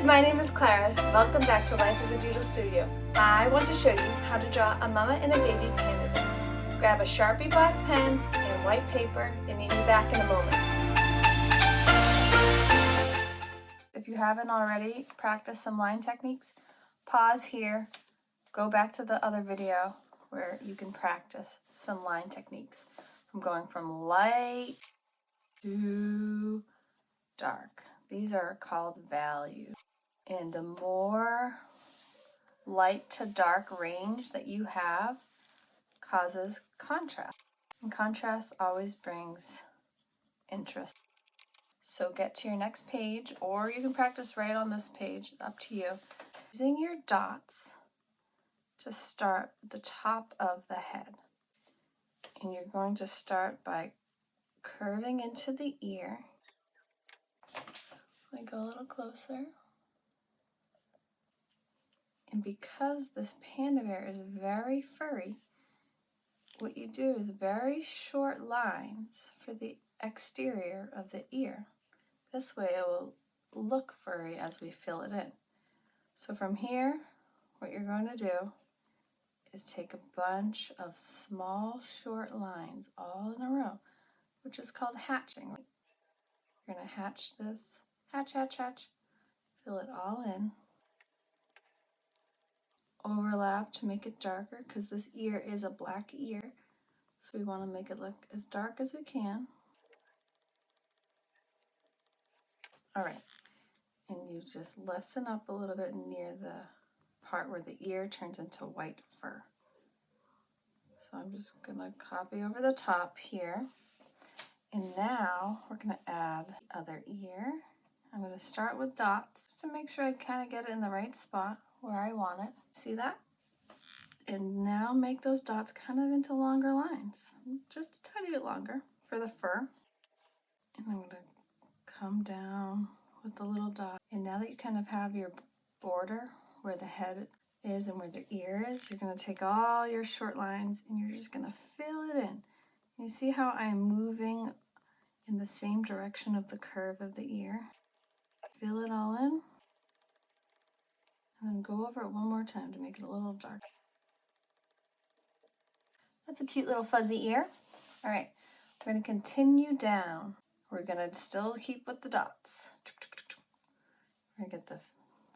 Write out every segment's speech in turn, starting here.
my name is Clara. Welcome back to Life as a Doodle Studio. I want to show you how to draw a mama and a baby panda bear. Grab a Sharpie black pen and white paper and meet me back in a moment. If you haven't already practiced some line techniques, pause here, go back to the other video where you can practice some line techniques. I'm going from light to dark. These are called values. And the more light to dark range that you have causes contrast. And contrast always brings interest. So get to your next page, or you can practice right on this page, up to you. Using your dots to start at the top of the head. And you're going to start by curving into the ear. Let me go a little closer. And because this panda bear is very furry, what you do is very short lines for the exterior of the ear. This way it will look furry as we fill it in. So from here, what you're going to do is take a bunch of small short lines all in a row, which is called hatching. You're going to hatch this, hatch, hatch, hatch, fill it all in. Overlap to make it darker because this ear is a black ear. So we want to make it look as dark as we can. All right, and you just lessen up a little bit near the part where the ear turns into white fur. So I'm just going to copy over the top here. And now we're going to add the other ear. I'm going to start with dots just to make sure I kind of get it in the right spot where I want it. See that? And now make those dots kind of into longer lines, just a tiny bit longer for the fur. And I'm going to come down with the little dot. And now that you kind of have your border where the head is and where the ear is, you're going to take all your short lines and you're just going to fill it in. You see how I'm moving in the same direction of the curve of the ear? Fill it all in. And then go over it one more time to make it a little darker. That's a cute little fuzzy ear. All right, we're going to continue down. We're going to still keep with the dots. We're going to get the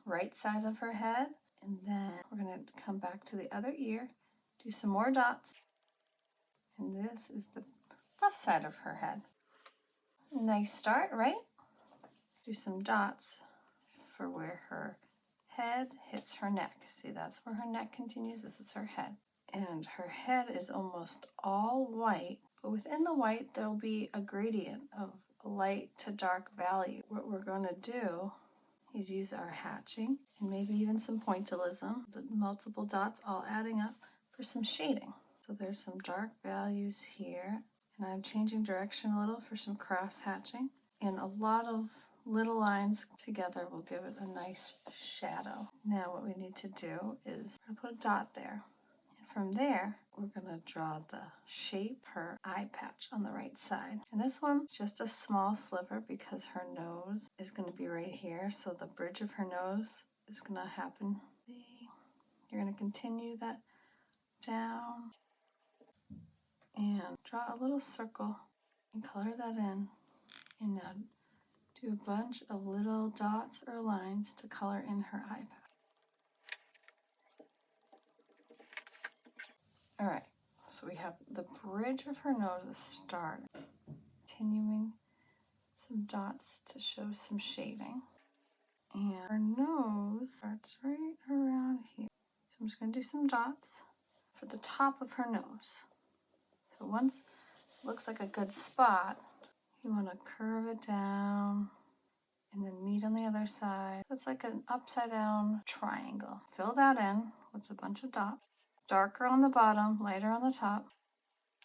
right side of her head, and then we're going to come back to the other ear, do some more dots, and this is the left side of her head. Nice start, right? Do some dots for where her head hits her neck. See, that's where her neck continues. This is her head. And her head is almost all white, but within the white there will be a gradient of light to dark value. What we're going to do is use our hatching and maybe even some pointillism, the multiple dots all adding up for some shading. So there's some dark values here, and I'm changing direction a little for some cross hatching, and a lot of little lines together will give it a nice shadow. Now what we need to do is put a dot there. From there, we're going to draw the shape, her eye patch on the right side. And this one's just a small sliver because her nose is going to be right here. So the bridge of her nose is going to happen. You're going to continue that down and draw a little circle and color that in. And now do a bunch of little dots or lines to color in her eye patch. All right, so we have the bridge of her nose is started. Continuing some dots to show some shading. And her nose starts right around here. So I'm just going to do some dots for the top of her nose. So once it looks like a good spot, you want to curve it down and then meet on the other side. So it's like an upside down triangle. Fill that in with a bunch of dots. Darker on the bottom, lighter on the top.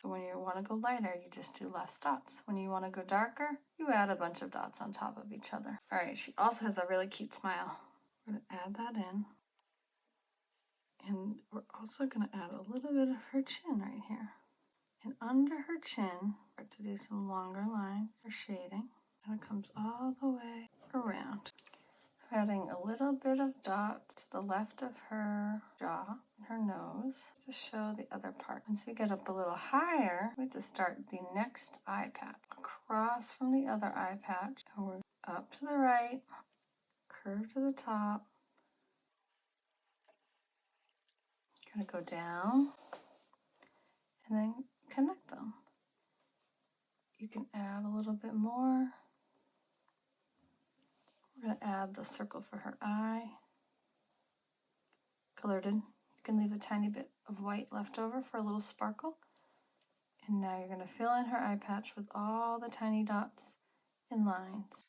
So when you want to go lighter, you just do less dots. When you want to go darker, you add a bunch of dots on top of each other. All right, she also has a really cute smile. We're going to add that in. And we're also going to add a little bit of her chin right here. And under her chin, start to do some longer lines for shading. And it comes all the way around. Adding a little bit of dot to the left of her jaw and her nose to show the other part. Once we get up a little higher, we have to start the next eye patch. Across from the other eye patch, and we're up to the right, curve to the top. Gonna go down and then connect them. You can add a little bit more. We're gonna add the circle for her eye. Colored in. You can leave a tiny bit of white left over for a little sparkle. And now you're gonna fill in her eye patch with all the tiny dots and lines.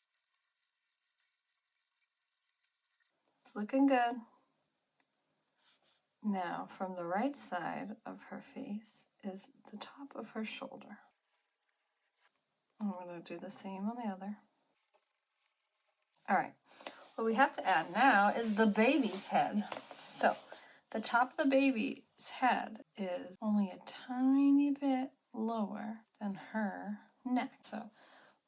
It's looking good. Now from the right side of her face is the top of her shoulder. And we're gonna do the same on the other. All right, what we have to add now is the baby's head. So the top of the baby's head is only a tiny bit lower than her neck. So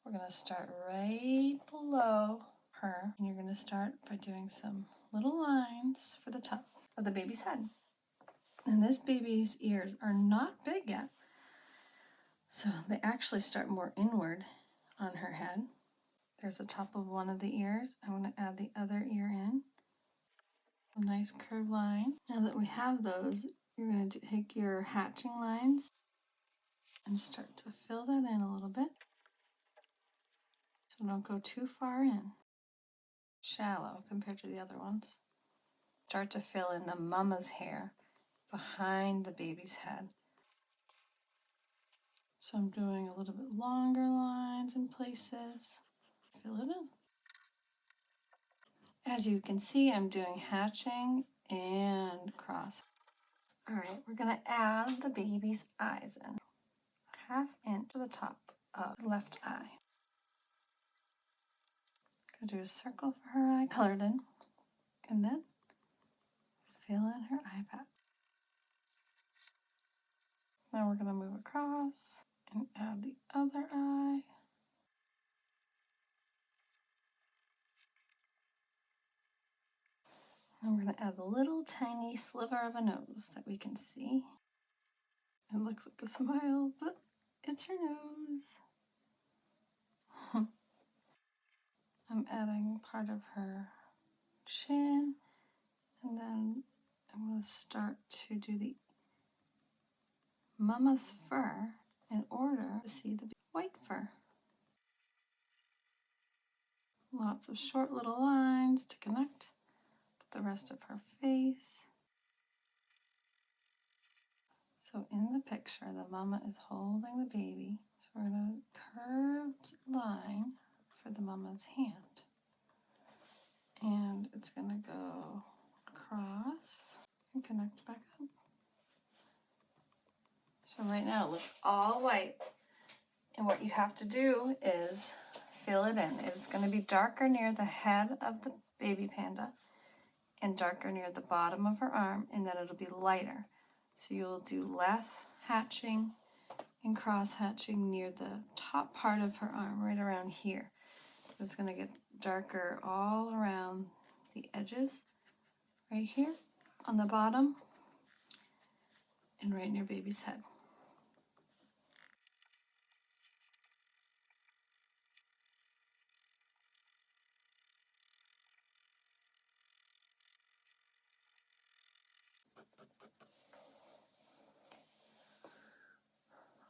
we're gonna start right below her, and you're gonna start by doing some little lines for the top of the baby's head. And this baby's ears are not big yet, so they actually start more inward on her head. There's the top of one of the ears. I'm going to add the other ear in. A nice curved line. Now that we have those, you're going to take your hatching lines and start to fill that in a little bit. So don't go too far in. Shallow compared to the other ones. Start to fill in the mama's hair behind the baby's head. So I'm doing a little bit longer lines in places. Fill it in. As you can see, I'm doing hatching and cross. All right, we're gonna add the baby's eyes in. 1/2 inch to the top of the left eye. Gonna do a circle for her eye, colored in, and then fill in her eye patch. Now we're gonna move across and add the other eye. And we're gonna add the little tiny sliver of a nose that we can see. It looks like a smile, but it's her nose. I'm adding part of her chin, and then I'm going to start to do the mama's fur in order to see the white fur. Lots of short little lines to connect the rest of her face. So in the picture, the mama is holding the baby. So we're going to curved line for the mama's hand. And it's going to go across and connect back up. So right now it looks all white. And what you have to do is fill it in. It's going to be darker near the head of the baby panda and darker near the bottom of her arm, and then it'll be lighter. So you'll do less hatching and cross hatching near the top part of her arm, right around here. It's going to get darker all around the edges, right here on the bottom and right near baby's head.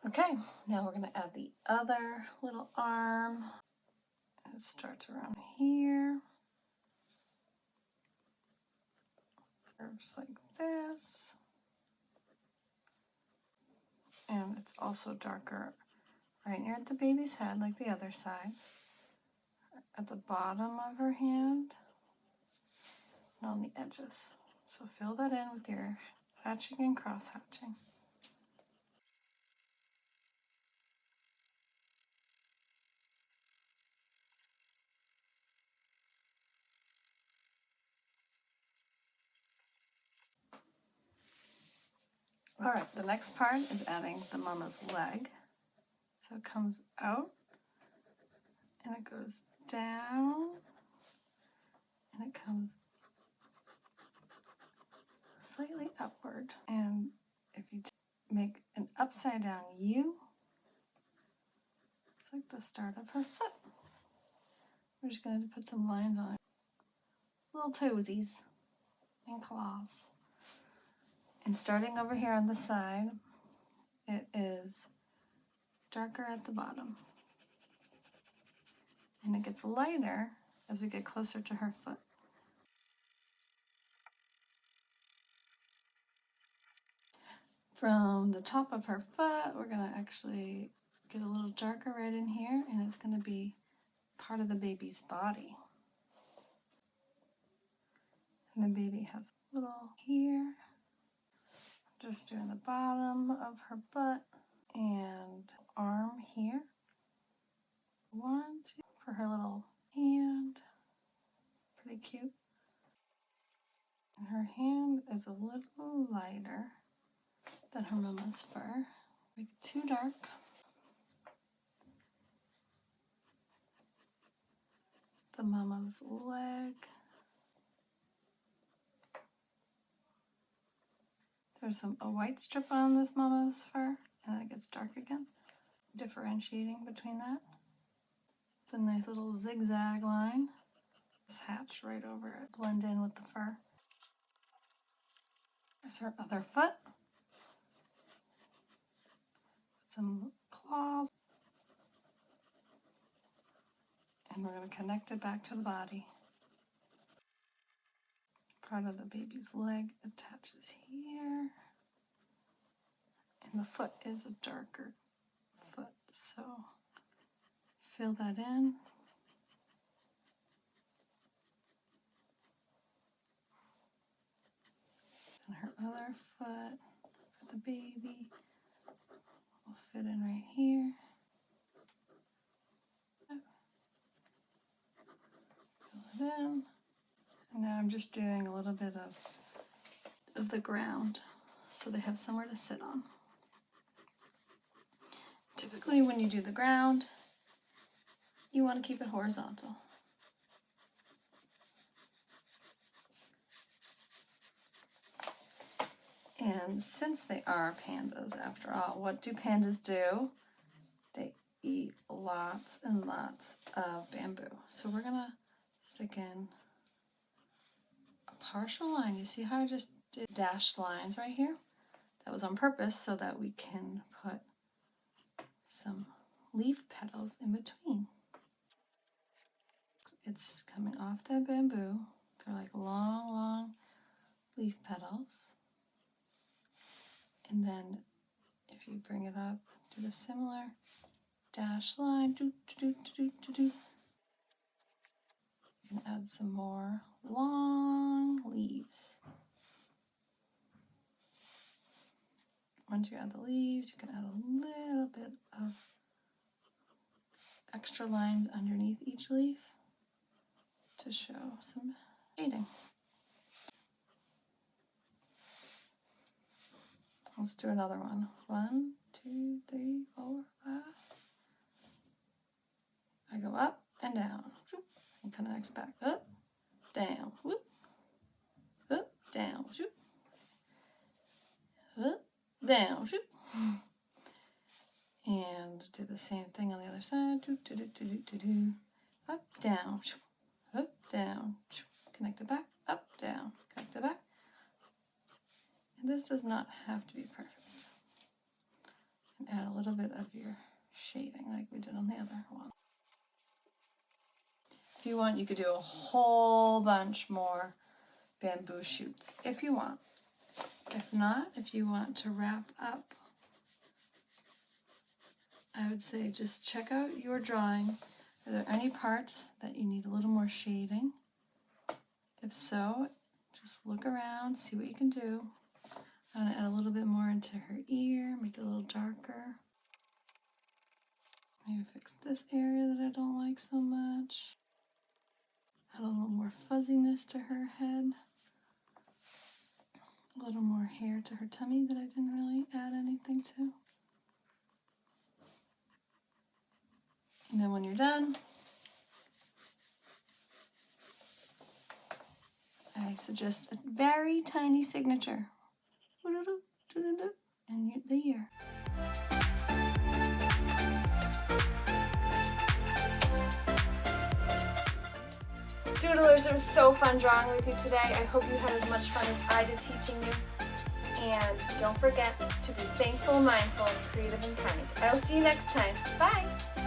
Okay, now we're going to add the other little arm. It starts around here. Curves like this. And it's also darker right near the baby's head, like the other side. At the bottom of her hand and on the edges. So fill that in with your hatching and cross hatching. All right, the next part is adding the mama's leg. So it comes out and it goes down and it comes slightly upward. And if you make an upside down U, it's like the start of her foot. We're just going to put some lines on it. Little toesies and claws. And starting over here on the side, it is darker at the bottom. And it gets lighter as we get closer to her foot. From the top of her foot, we're going to actually get a little darker right in here, and it's going to be part of the baby's body. And the baby has a little here, just doing the bottom of her butt and arm here. 1, 2, for her little hand. Pretty cute. And her hand is a little lighter than her mama's fur. Make it too dark. The mama's leg. There's a white strip on this mama's fur, and then it gets dark again. Differentiating between that. It's a nice little zigzag line. Just hatch right over it, blend in with the fur. There's her other foot. Some claws. And we're going to connect it back to the body. Part of the baby's leg attaches here. And the foot is a darker foot, so fill that in. And her other foot for the baby will fit in right here. Fill it in. And now I'm just doing a little bit of the ground so they have somewhere to sit on. Typically when you do the ground, you want to keep it horizontal. And since they are pandas, after all, what do pandas do? They eat lots and lots of bamboo. So we're gonna stick in a partial line. You see how I just did dashed lines right here? That was on purpose so that we can put some leaf petals in between. It's coming off the bamboo. They're like long, long leaf petals. And then if you bring it up, do the similar dashed line. Do, do, do, do, do, do. You can add some more long leaves. Once you add the leaves, you can add a little bit of extra lines underneath each leaf to show some shading. Let's do another one. 1, 2, 3, 4, 5. I go up and down. And connect it back. Up, down, whoop. Up, down, shoot. Up, down, shoot. And do the same thing on the other side. Do, do, do, do, do, do, do. Up, down, shoot. Up, down, shoot. Connect it back. Up, down, connect it back. And this does not have to be perfect. And add a little bit of your shading like we did on the other one. If you want, you could do a whole bunch more bamboo shoots if you want. If not, if you want to wrap up, I would say just check out your drawing. Are there any parts that you need a little more shading? If so, just look around, see what you can do. I'm going to add a little bit more into her ear, make it a little darker. Maybe fix this area that I don't like so much. Add a little more fuzziness to her head. A little more hair to her tummy that I didn't really add anything to. And then when you're done, I suggest a very tiny signature. And the year. Doodlers, it was so fun drawing with you today. I hope you had as much fun as I did teaching you. And don't forget to be thankful, mindful, creative, and kind. I will see you next time. Bye!